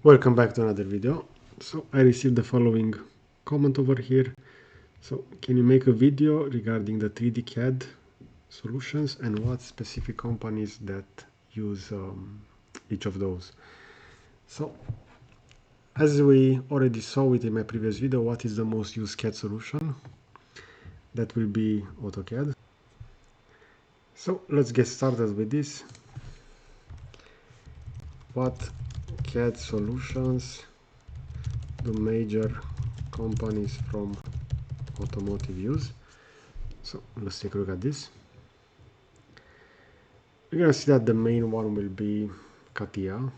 Welcome back to another video. So I received the following comment over here. So can you make a video regarding the 3D CAD solutions and what specific companies that use each of those? So as we already saw it in my previous video, what is the most used CAD solution? That will be AutoCAD. So let's get started with this. What CAD solutions do major companies from automotive use? So let's take a look at this. We're gonna see that the main one will be CATIA,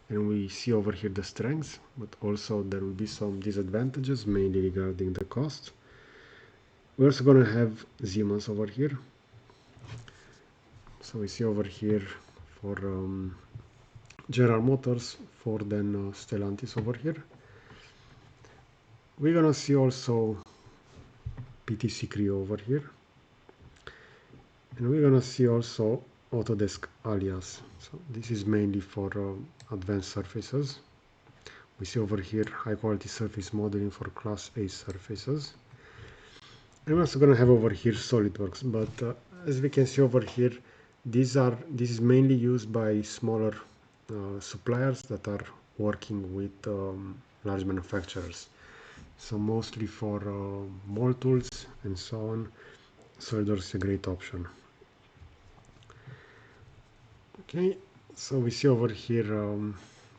and we see over here the strengths, but also there will be some disadvantages, mainly regarding the cost. We're also gonna have Siemens over here. So we see over here for General Motors, Ford and Stellantis over here. We're gonna see also PTC Creo over here, and we're gonna see also Autodesk Alias. So this is mainly for advanced surfaces. We see over here high quality surface modeling for class A surfaces. And we're also gonna have over here SolidWorks, but as we can see over here, this is mainly used by smaller suppliers that are working with large manufacturers. So mostly for mold tools and so on, SolidWorks is a great option. Okay, so we see over here,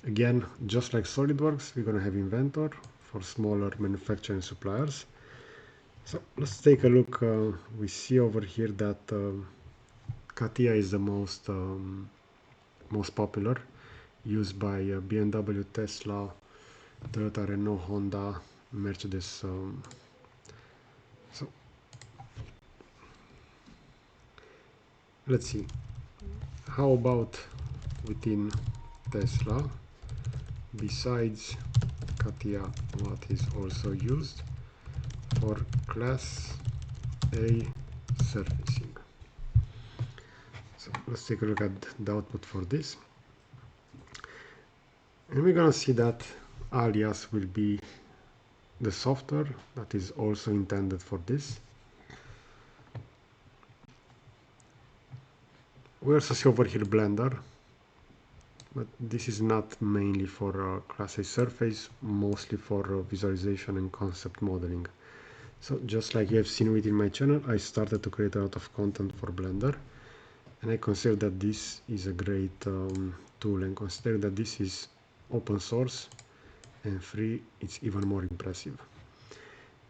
again, just like SolidWorks, we're going to have Inventor for smaller manufacturing suppliers. So let's take a look. We see over here that CATIA is the most popular, used by BMW, Tesla, Toyota, Renault, Honda, Mercedes. So let's see. How about within Tesla, besides CATIA, what is also used for class A surfacing? So let's take a look at the output for this. And we're gonna see that Alias will be the software that is also intended for this. We also see over here Blender, but this is not mainly for class A surface, mostly for visualization and concept modeling. So just like you have seen within my channel, I started to create a lot of content for Blender, and I consider that this is a great tool, and consider that this is open source and free, it's even more impressive.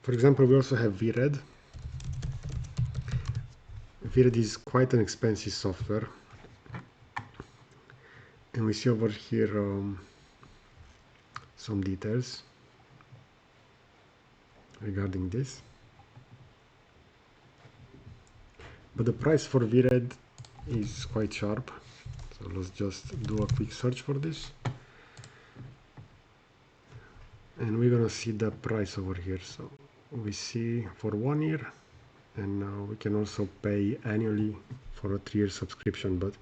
For example, we also have VRED. VRED is quite an expensive software, and we see over here some details regarding this. But the price for VRED is quite sharp, so let's just do a quick search for this, and we're gonna see the price over here. So we see for 1 year, and we can also pay annually for a 3-year subscription, but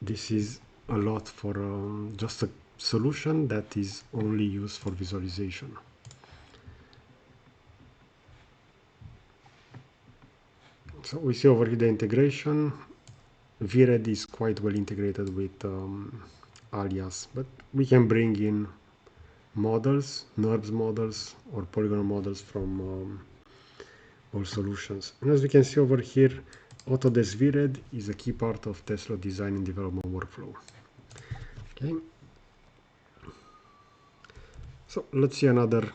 this is a lot for just a solution that is only used for visualization. So we see over here the integration. VRED is quite well integrated with Alias, but we can bring in models, NURBS models or polygonal models from all solutions. And as we can see over here, Autodesk VRED is a key part of Tesla design and development workflow. Okay. So let's see another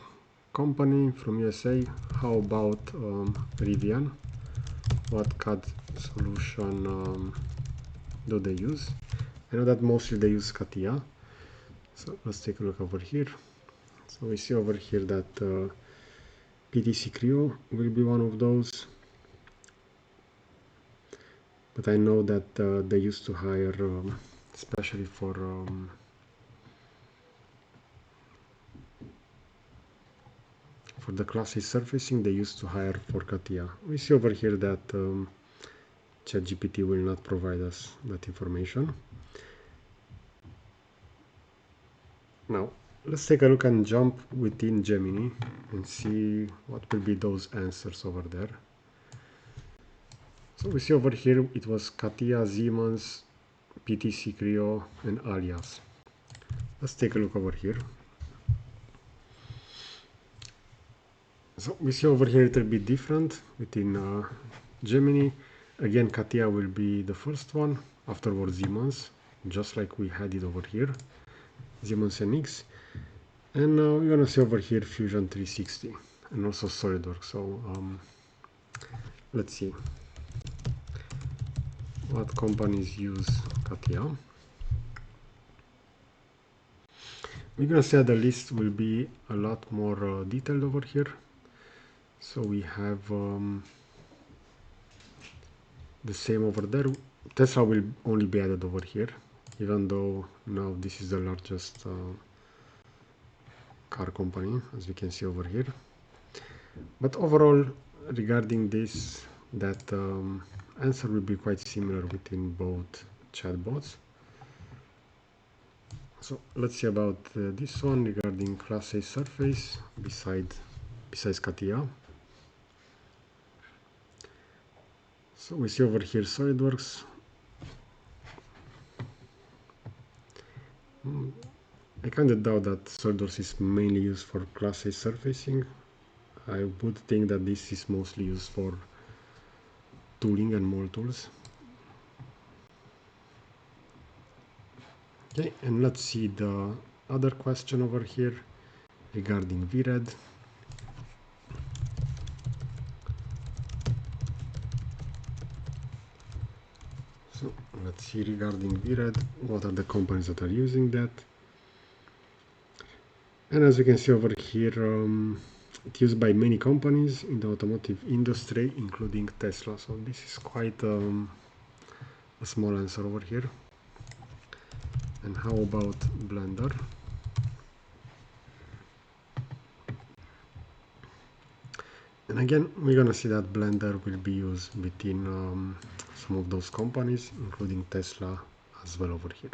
company from USA. How about Rivian? What CAD solution do they use? I know that mostly they use CATIA. So let's take a look over here. So we see over here that PTC Creo will be one of those. But I know that they used to hire, especially for the class A surfacing, they used to hire for CATIA. We see over here that ChatGPT will not provide us that information. Now, let's take a look and jump within Gemini and see what will be those answers over there. So we see over here it was CATIA, Siemens, PTC Creo, and Alias. Let's take a look over here. So we see over here it will be different within Gemini. Again, CATIA will be the first one, afterwards Siemens, just like we had it over here, Siemens NX. And we're gonna see over here Fusion 360 and also SolidWorks. So let's see what companies use CATIA. We're gonna say the list will be a lot more detailed over here. So we have the same over there. Tesla will only be added over here, even though now this is the largest car company, as we can see over here. But overall, regarding this, that answer will be quite similar within both chatbots. So let's see about this one regarding Class A surface besides CATIA. So we see over here SolidWorks. I kind of doubt that SolidWorks is mainly used for Class A surfacing. I would think that this is mostly used for tooling and mold tools. Okay, and let's see the other question over here regarding VRED. So let's see regarding VRED, what are the companies that are using that. And as you can see over here, it's used by many companies in the automotive industry, including Tesla. So this is quite a small answer over here. And how about Blender? And again, we're gonna see that Blender will be used within some of those companies, including Tesla as well over here.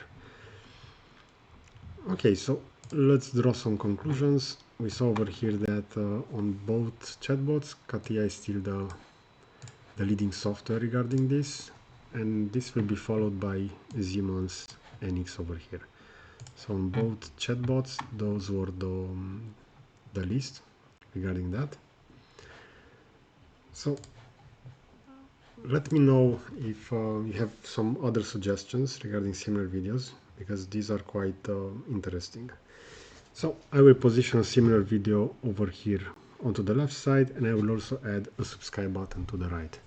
Okay, so let's draw some conclusions. We saw over here that on both chatbots, CATIA is still the leading software regarding this, and this will be followed by Siemens NX over here. So on both chatbots, those were the list regarding that. So let me know if you have some other suggestions regarding similar videos, because these are quite interesting. So I will position a similar video over here onto the left side, and I will also add a subscribe button to the right.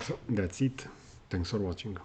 So that's it. Thanks for watching.